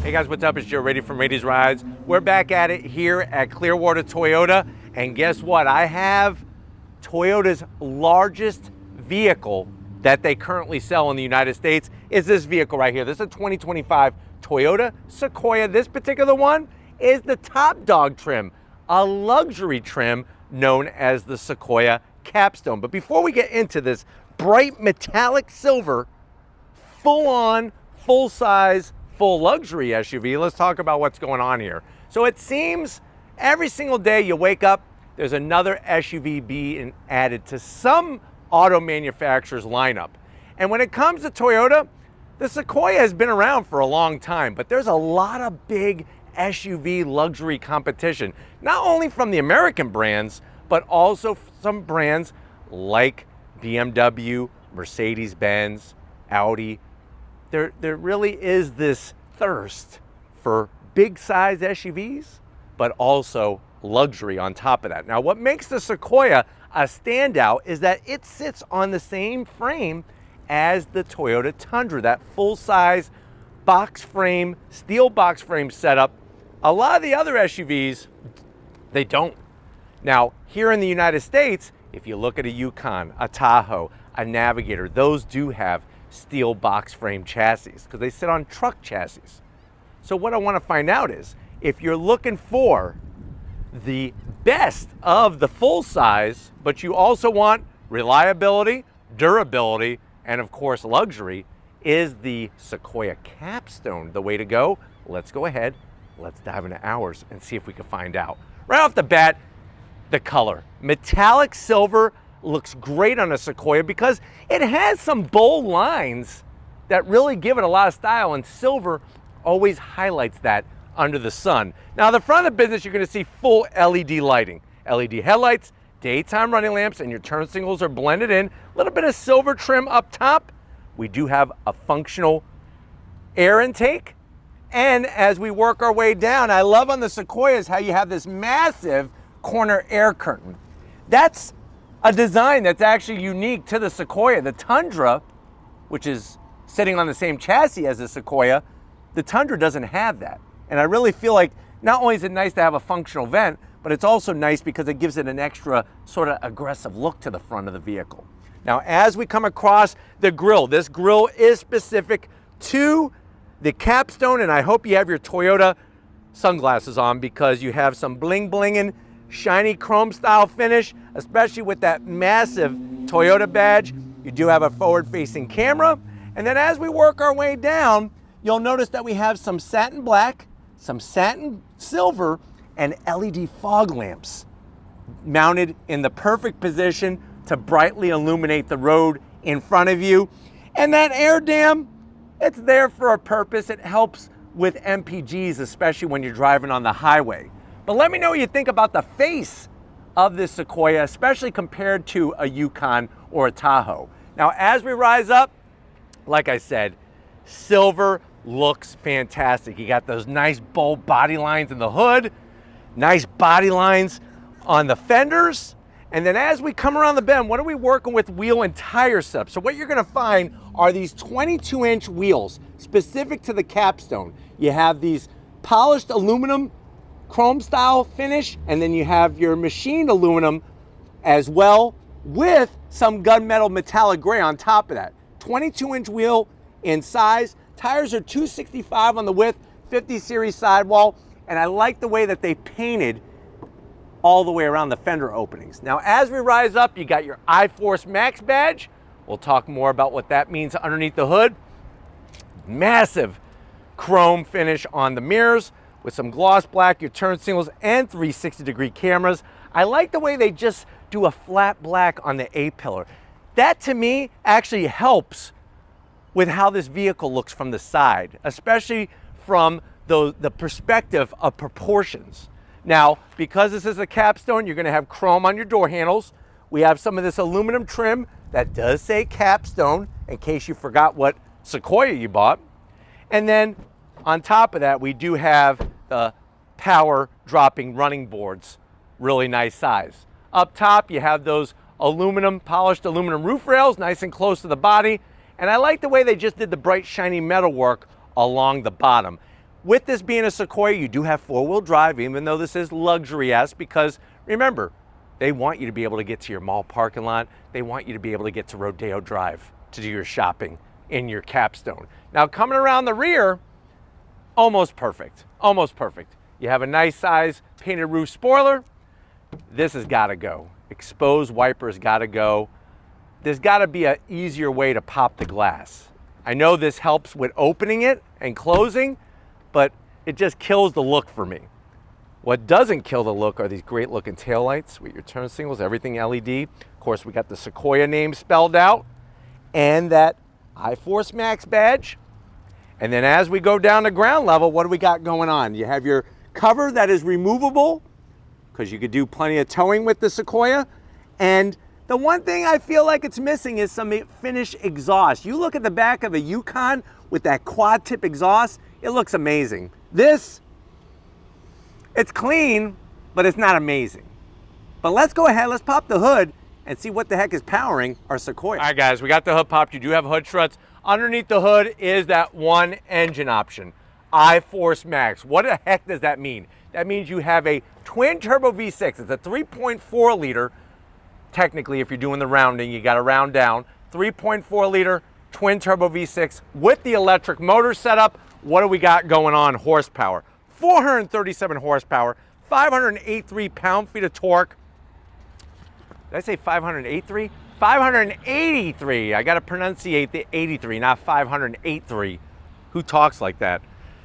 Hey guys, what's up? It's Joe Rady from Rady's Rides. We're back at it here at Clearwater Toyota, and guess what? I have Toyota's largest vehicle that they currently sell in the United States is this vehicle right here. This is a 2025 Toyota Sequoia. This particular one is the top dog trim, a luxury trim known as the Sequoia Capstone. But before we get into this bright metallic silver, full-on, full-size, full luxury SUV, let's talk about what's going on here. So it seems every single day you wake up, there's another SUV being added to some auto manufacturer's lineup. And when it comes to Toyota, the Sequoia has been around for a long time, but there's a lot of big SUV luxury competition, not only from the American brands, but also some brands like BMW, Mercedes-Benz, Audi. There really is this thirst for big size SUVs, but also luxury on top of that. Now, what makes the Sequoia a standout is that it sits on the same frame as the Toyota Tundra, that full-size box frame, steel box frame setup. A lot of the other SUVs, they don't. Now, here in the United States, if you look at a Yukon, a Tahoe, a Navigator, those do have steel box frame chassis because they sit on truck chassis. So what I want to find out is, if you're looking for the best of the full size, but you also want reliability, durability, and of course luxury, is the Sequoia Capstone the way to go? Let's go ahead, let's dive into ours and see if we can find out. Right off the bat, the color. Metallic silver looks great on a Sequoia because it has some bold lines that really give it a lot of style, and silver always highlights that under the sun. Now, the front of the business, you're going to see full LED lighting, LED headlights, daytime running lamps, and your turn signals are blended in. A little bit of silver trim up top. We do have a functional air intake. And as we work our way down, I love on the Sequoias how you have this massive corner air curtain. That's a design that's actually unique to the Sequoia. The Tundra, which is sitting on the same chassis as the Sequoia, the Tundra doesn't have that. And I really feel like not only is it nice to have a functional vent, but it's also nice because it gives it an extra sort of aggressive look to the front of the vehicle. Now, as we come across the grille, this grille is specific to the Capstone, and I hope you have your Toyota sunglasses on because you have some bling blinging, shiny chrome style finish, especially with that massive Toyota badge. You do have a forward facing camera. And then as we work our way down, you'll notice that we have some satin black, some satin silver, and LED fog lamps mounted in the perfect position to brightly illuminate the road in front of you. And that air dam, it's there for a purpose. It helps with MPGs, especially when you're driving on the highway. But let me know what you think about the face of this Sequoia, especially compared to a Yukon or a Tahoe. Now, as we rise up, like I said, silver looks fantastic. You got those nice bold body lines in the hood, nice body lines on the fenders. And then as we come around the bend, what are we working with wheel and tire setup? So what you're gonna find are these 22-inch wheels specific to the Capstone. You have these polished aluminum chrome style finish, and then you have your machined aluminum as well with some gunmetal metallic gray on top of that. 22-inch wheel in size. Tires are 265 on the width, 50 series sidewall, and I like the way that they painted all the way around the fender openings. Now, as we rise up, you got your iForce Max badge. We'll talk more about what that means underneath the hood. Massive chrome finish on the mirrors with some gloss black, your turn signals, and 360-degree cameras. I like the way they just do a flat black on the A-pillar. That, to me, actually helps with how this vehicle looks from the side, especially from the perspective of proportions. Now, because this is a Capstone, you're gonna have chrome on your door handles. We have some of this aluminum trim that does say Capstone, in case you forgot what Sequoia you bought. And then on top of that, we do have the power dropping running boards, really nice size. Up top, you have those polished aluminum roof rails, nice and close to the body. And I like the way they just did the bright, shiny metal work along the bottom. With this being a Sequoia, you do have four-wheel drive, even though this is luxury-esque, because remember, they want you to be able to get to your mall parking lot. They want you to be able to get to Rodeo Drive to do your shopping in your Capstone. Now, coming around the rear, almost perfect, almost perfect. You have a nice size painted roof spoiler. This has got to go. Exposed wipers got to go. There's got to be an easier way to pop the glass. I know this helps with opening it and closing, but it just kills the look for me. What doesn't kill the look are these great looking taillights with your turn signals, everything LED. Of course, we got the Sequoia name spelled out and that iForce Max badge. And then as we go down to ground level, what do we got going on? You have your cover that is removable, because you could do plenty of towing with the Sequoia. And the one thing I feel like it's missing is some finished exhaust. You look at the back of a Yukon with that quad tip exhaust, it looks amazing. This, it's clean, but it's not amazing. But let's go ahead, let's pop the hood and see what the heck is powering our Sequoia. All right guys, we got the hood popped. You do have hood struts. Underneath the hood is that one engine option, iForce Max. What the heck does that mean? That means you have a twin turbo V6. It's a 3.4 liter. Technically, if you're doing the rounding, you got to round down. 3.4 liter twin turbo V6 with the electric motor setup. What do we got going on horsepower? 437 horsepower, 583 pound-feet of torque. Did I say 583? 583. I got to pronunciate the 83, not 583. Who talks like that?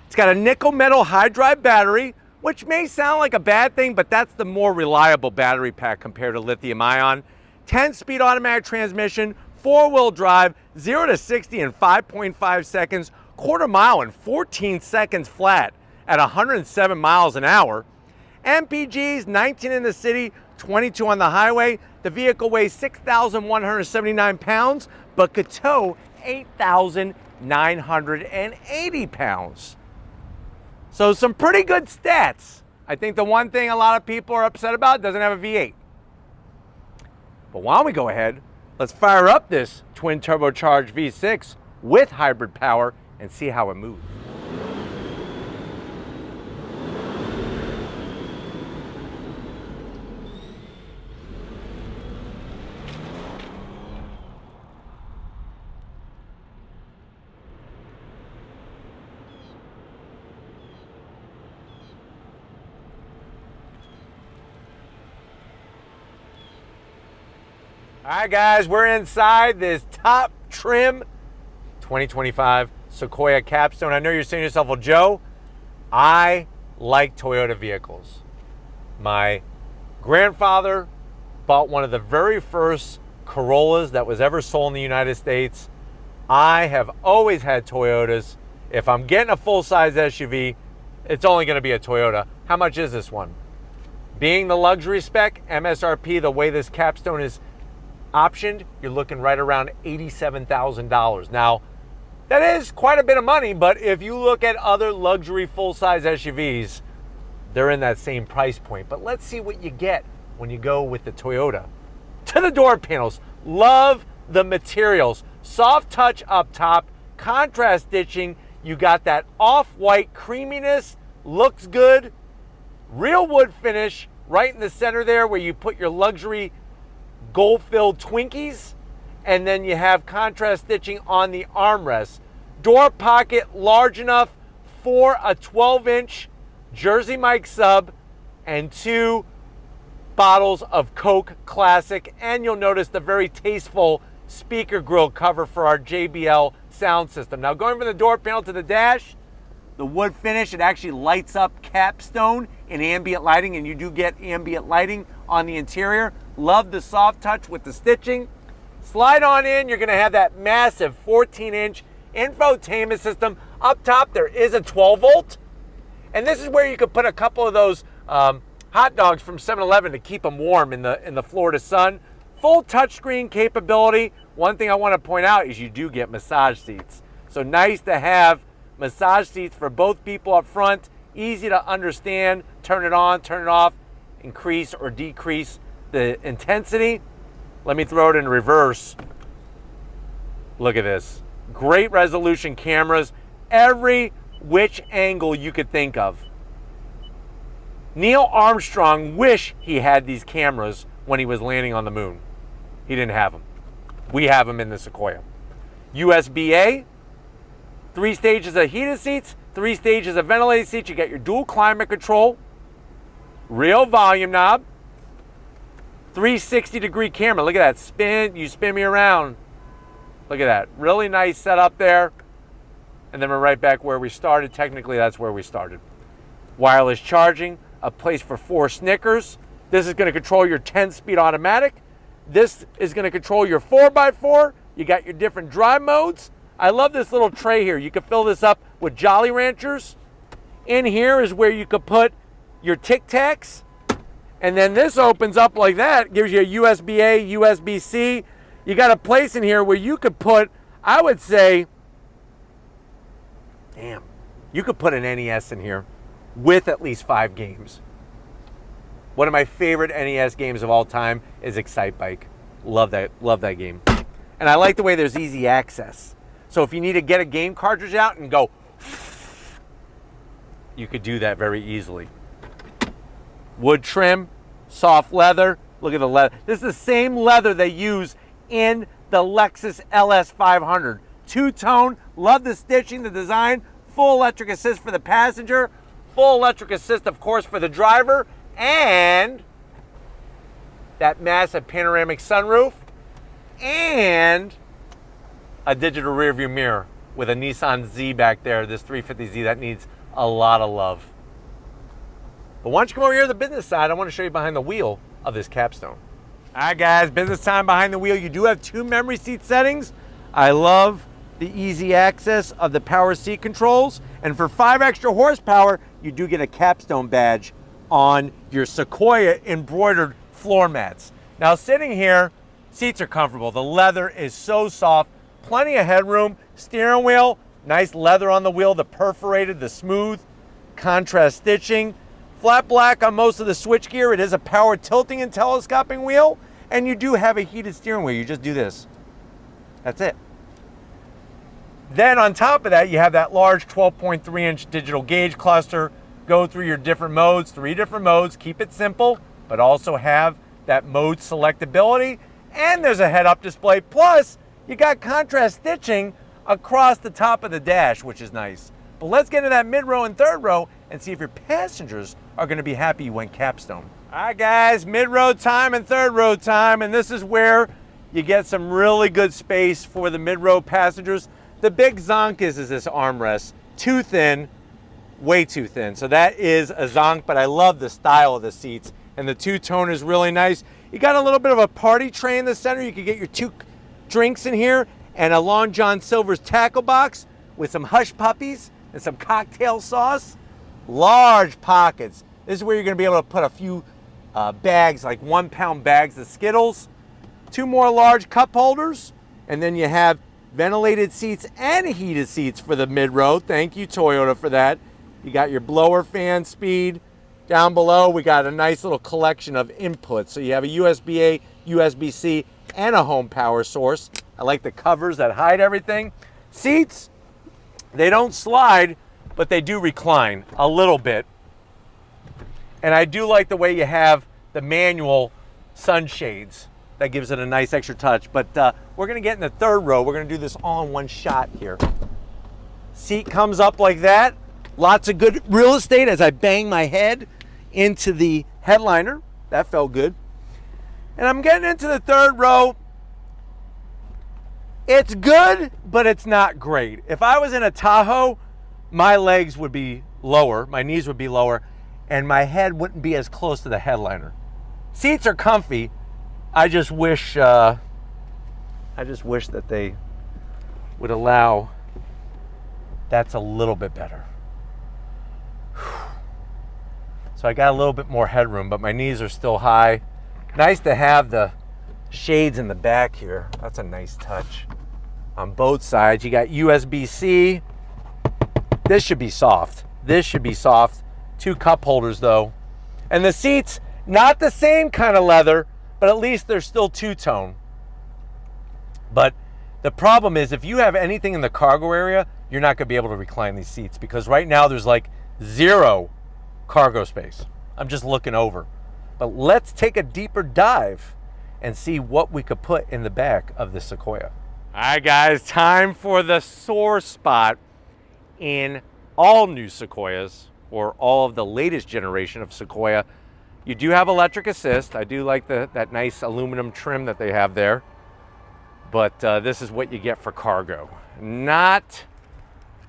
It's got a nickel metal high drive battery, which may sound like a bad thing, but that's the more reliable battery pack compared to lithium ion. 10-speed automatic transmission, four-wheel drive, 0 to 60 in 5.5 seconds, quarter mile in 14 seconds flat at 107 miles an hour. MPGs, 19 in the city, 22 on the highway. The vehicle weighs 6,179 pounds, but could tow 8,980 pounds. So some pretty good stats. I think the one thing a lot of people are upset about, doesn't have a V8. But why don't we go ahead, let's fire up this twin turbocharged V6 with hybrid power and see how it moves. All right, guys, we're inside this top trim 2025 Sequoia Capstone. I know you're saying to yourself, well, Joe, I like Toyota vehicles. My grandfather bought one of the very first Corollas that was ever sold in the United States. I have always had Toyotas. If I'm getting a full-size SUV, it's only going to be a Toyota. How much is this one? Being the luxury spec, MSRP, the way this Capstone is optioned, you're looking right around $87,000. Now, that is quite a bit of money, but if you look at other luxury full-size SUVs, they're in that same price point. But let's see what you get when you go with the Toyota. To the door panels, love the materials. Soft touch up top, contrast stitching. You got that off-white creaminess, looks good. Real wood finish right in the center there where you put your luxury gold-filled Twinkies, and then you have contrast stitching on the armrest. Door pocket large enough for a 12-inch Jersey Mike sub and 2 bottles of Coke Classic, and you'll notice the very tasteful speaker grill cover for our JBL sound system. Now, going from the door panel to the dash, the wood finish, it actually lights up Capstone in ambient lighting, and you do get ambient lighting on the interior. Love the soft touch with the stitching. Slide on in, you're gonna have that massive 14-inch infotainment system. Up top, there is a 12-volt. And this is where you could put a couple of those hot dogs from 7-Eleven to keep them warm in the Florida sun. Full touchscreen capability. One thing I wanna point out is you do get massage seats. So nice to have massage seats for both people up front. Easy to understand, turn it on, turn it off, increase or decrease the intensity. Let me throw it in reverse. Look at this. Great resolution cameras. Every which angle you could think of. Neil Armstrong wished he had these cameras when he was landing on the moon. He didn't have them. We have them in the Sequoia. USB-A, 3 stages of heated seats, 3 stages of ventilated seats. You got your dual climate control, real volume knob, 360-degree camera. Look at that spin. You spin me around. Look at that. Really nice setup there. And then we're right back where we started. Technically, that's where we started. Wireless charging, a place for 4 Snickers. This is going to control your 10-speed automatic. This is going to control your 4x4. You got your different drive modes. I love this little tray here. You can fill this up with Jolly Ranchers. In here is where you could put your Tic Tacs. And then this opens up like that. Gives you a USB-A, USB-C. You got a place in here where you could put, I would say, damn, you could put an NES in here with at least 5 games. One of my favorite NES games of all time is Excite Bike. Love that game. And I like the way there's easy access. So if you need to get a game cartridge out and go, you could do that very easily. Wood trim, soft leather. Look at the leather. This is the same leather they use in the Lexus LS 500. Two-tone, love the stitching, the design. Full electric assist for the passenger. Full electric assist, of course, for the driver. And that massive panoramic sunroof. And a digital rear view mirror with a Nissan Z back there, this 350Z that needs a lot of love. But why don't you come over here to the business side? I want to show you behind the wheel of this Capstone. All right, guys, business time behind the wheel. You do have 2 memory seat settings. I love the easy access of the power seat controls. And for 5 extra horsepower, you do get a Capstone badge on your Sequoia embroidered floor mats. Now, sitting here, seats are comfortable. The leather is so soft, plenty of headroom. Steering wheel, nice leather on the wheel, the perforated, the smooth, contrast stitching. Flat black on most of the switchgear. It is a power tilting and telescoping wheel, and you do have a heated steering wheel. You just do this. That's it. Then on top of that, you have that large 12.3-inch digital gauge cluster. Go through your different modes, 3 different modes. Keep it simple, but also have that mode selectability. And there's a head-up display. Plus, you got contrast stitching across the top of the dash, which is nice. But let's get into that mid-row and third row and see if your passengers are going to be happy you went Capstone. All right, guys, mid-row time and third row time, and this is where you get some really good space for the mid-row passengers. The big zonk is this armrest. Too thin, way too thin. So that is a zonk, but I love the style of the seats, and the two-tone is really nice. You got a little bit of a party tray in the center. You can get your 2 drinks in here and a Long John Silver's tackle box with some hush puppies and some cocktail sauce. Large pockets. This is where you're going to be able to put a few bags, like 1-pound bags of Skittles. 2 more large cup holders. And then you have ventilated seats and heated seats for the mid-row. Thank you, Toyota, for that. You got your blower fan speed. Down below, we got a nice little collection of inputs. So you have a USB-A, USB-C, and a home power source. I like the covers that hide everything. Seats, they don't slide, but they do recline a little bit. And I do like the way you have the manual sunshades. That gives it a nice extra touch. But we're going to get in the third row. We're going to do this all in one shot here. Seat comes up like that. Lots of good real estate as I bang my head into the headliner. That felt good. And I'm getting into the third row. It's good, but it's not great. If I was in a Tahoe, my legs would be lower, my knees would be lower, and my head wouldn't be as close to the headliner. Seats are comfy. I just wish that they would allow that's a little bit better. So I got a little bit more headroom, but my knees are still high. Nice to have the shades in the back here. That's a nice touch. On both sides, you got USB-C. This should be soft. This should be soft. 2 cup holders though. And the seats, not the same kind of leather, but at least they're still two-tone. But the problem is if you have anything in the cargo area, you're not gonna be able to recline these seats, because right now there's like zero cargo space. I'm just looking over. But let's take a deeper dive and see what we could put in the back of the Sequoia. All right, guys, time for the sore spot in all new Sequoias, or all of the latest generation of Sequoia. You do have electric assist. I do like that nice aluminum trim that they have there. But this is what you get for cargo, not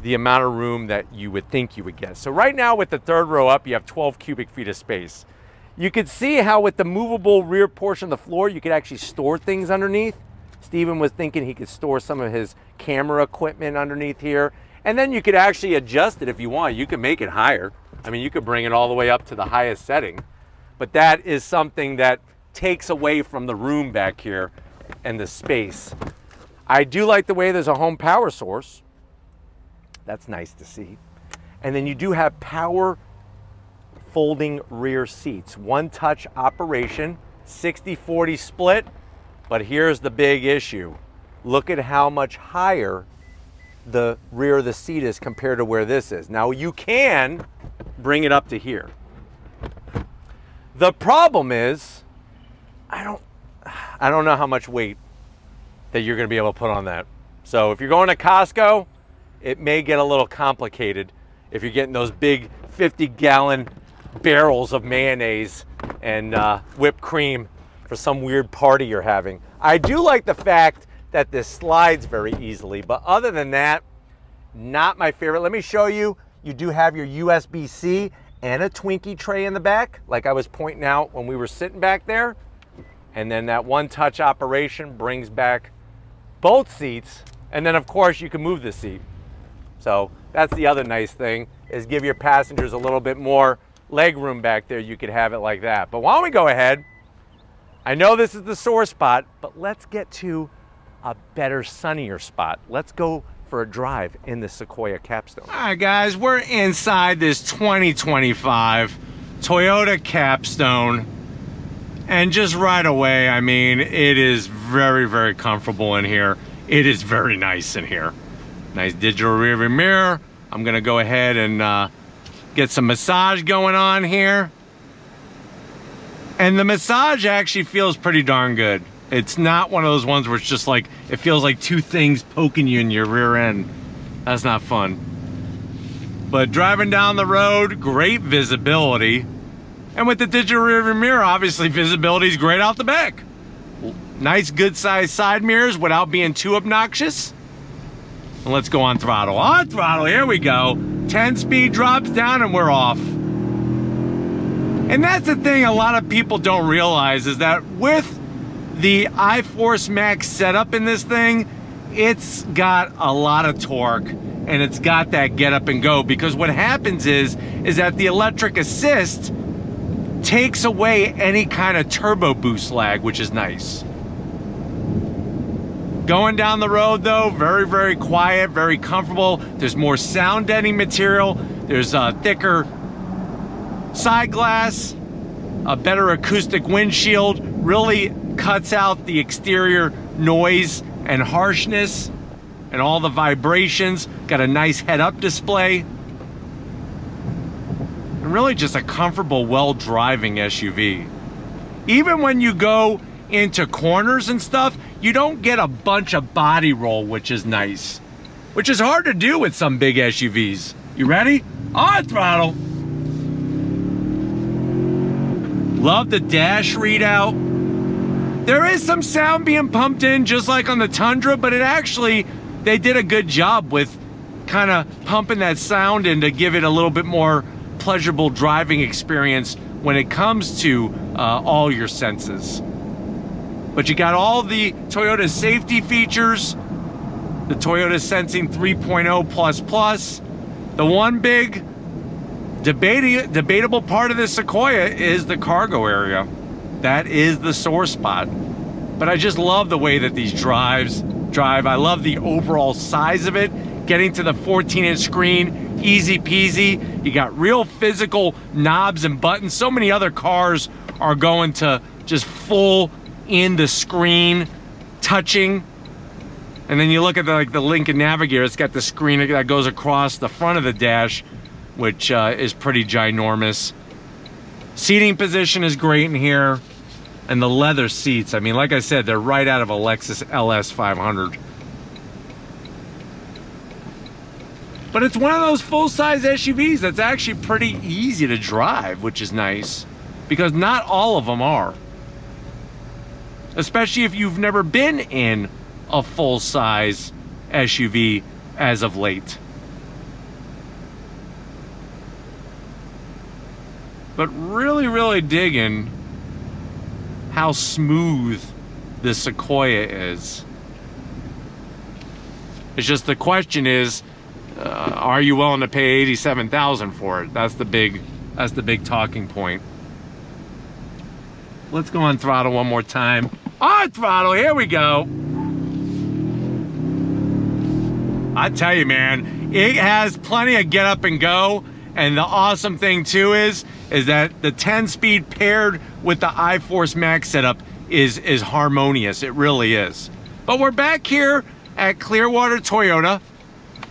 the amount of room that you would think you would get. So right now with the third row up, you have 12 cubic feet of space. You could see how with the movable rear portion of the floor, you could actually store things underneath. Steven was thinking he could store some of his camera equipment underneath here. And then you could actually adjust it if you want. You can make it higher. I mean, you could bring it all the way up to the highest setting. But that is something that takes away from the room back here and the space. I do like the way there's a home power source. That's nice to see. And then you do have power folding rear seats. One touch operation, 60-40 split. But here's the big issue. Look at how much higher the rear of the seat is compared to where this is. Now you can bring it up to here. The problem is, I don't know how much weight that you're gonna be able to put on that. So if you're going to Costco, it may get a little complicated if you're getting those big 50-gallon barrels of mayonnaise and whipped cream for some weird party you're having. I do like the fact that this slides very easily, but other than that, not my favorite. Let me show you. You do have your USB-C and a Twinkie tray in the back, like I was pointing out when we were sitting back there. And then that one-touch operation brings back both seats. And then, of course, you can move the seat. So that's the other nice thing, is give your passengers a little bit more leg room back there. You could have it like that. But why don't we go ahead? I know this is the sore spot, but let's get to a better, sunnier spot. Let's go for a drive in the Sequoia Capstone. All right, guys, we're inside this 2025 Toyota Capstone. And just right away, I mean, it is very, very comfortable in here. It is very nice in here. Nice digital rear view mirror. I'm gonna go ahead and get some massage going on here. And the massage actually feels pretty darn good. It's not one of those ones where it's just like, it feels like two things poking you in your rear end. That's not fun. But driving down the road, great visibility. And with the digital rear view mirror, obviously visibility is great out the back. Nice good sized side mirrors without being too obnoxious. And let's go on throttle. On throttle, here we go. 10 speed drops down and we're off. And that's the thing a lot of people don't realize, is that with the iForce Max setup in this thing, it's got a lot of torque and it's got that get up and go, because what happens is that the electric assist takes away any kind of turbo boost lag, which is nice. Going down the road though, very, very quiet, very comfortable. There's more sound deadening material. There's a thicker side glass, a better acoustic windshield, really cuts out the exterior noise and harshness and all the vibrations. Got a nice head-up display. And really just a comfortable, well-driving SUV. Even when you go into corners and stuff, you don't get a bunch of body roll, which is nice. Which is hard to do with some big SUVs. You ready? On throttle. Love the dash readout. There is some sound being pumped in, just like on the Tundra, but it actually, they did a good job with kind of pumping that sound in to give it a little bit more pleasurable driving experience when it comes to all your senses. But you got all the Toyota safety features, the Toyota Sensing 3.0++. The one big debatable part of this Sequoia is the cargo area. That is the sore spot. But I just love the way that these drive. I love the overall size of it. Getting to the 14-inch screen, easy peasy. You got real physical knobs and buttons. So many other cars are going to just full in the screen, touching. And then you look at the Lincoln Navigator, it's got the screen that goes across the front of the dash, which is pretty ginormous. Seating position is great in here. And the leather seats, I mean, like I said, they're right out of a Lexus LS 500. But it's one of those full-size SUVs that's actually pretty easy to drive, which is nice, because not all of them are. Especially if you've never been in a full-size SUV as of late. But really, really digging how smooth the Sequoia is. It's just the question is, are you willing to pay $87,000 for it? That's the big talking point. Let's go on throttle one more time. On throttle, here we go. I tell you, man, it has plenty of get up and go. And the awesome thing too is that the 10-speed paired with the iForce Max setup is harmonious. It really is. But we're back here at Clearwater Toyota.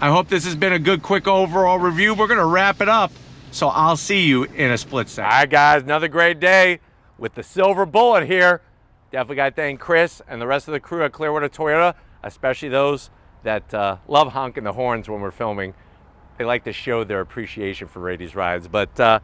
I hope this has been a good, quick overall review. We're gonna wrap it up, so I'll see you in a split second. All right, guys, another great day with the silver bullet here. Definitely got to thank Chris and the rest of the crew at Clearwater Toyota, especially those that love honking the horns when we're filming. They like to show their appreciation for Rady's Rides. But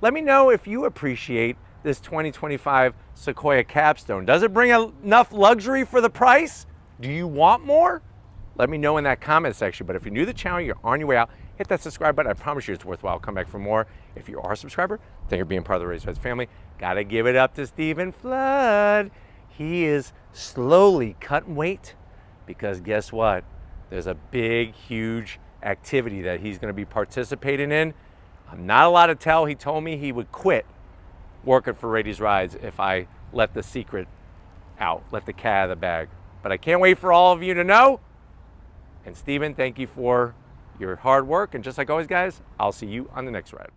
let me know if you appreciate this 2025 Sequoia Capstone. Does it bring enough luxury for the price? Do you want more? Let me know in that comment section. But if you're new to the channel, you're on your way out, hit that subscribe button. I promise you it's worthwhile. Come back for more. If you are a subscriber, then you're being part of the Rady's Rides family. Gotta give it up to Stephen Flood. He is slowly cutting weight because guess what? There's a big, huge activity that he's going to be participating in. I'm not allowed to tell. He told me he would quit working for Rady's Rides if I let the secret out, let the cat out of the bag. But I can't wait for all of you to know. And Stephen, thank you for your hard work. And just like always, guys, I'll see you on the next ride.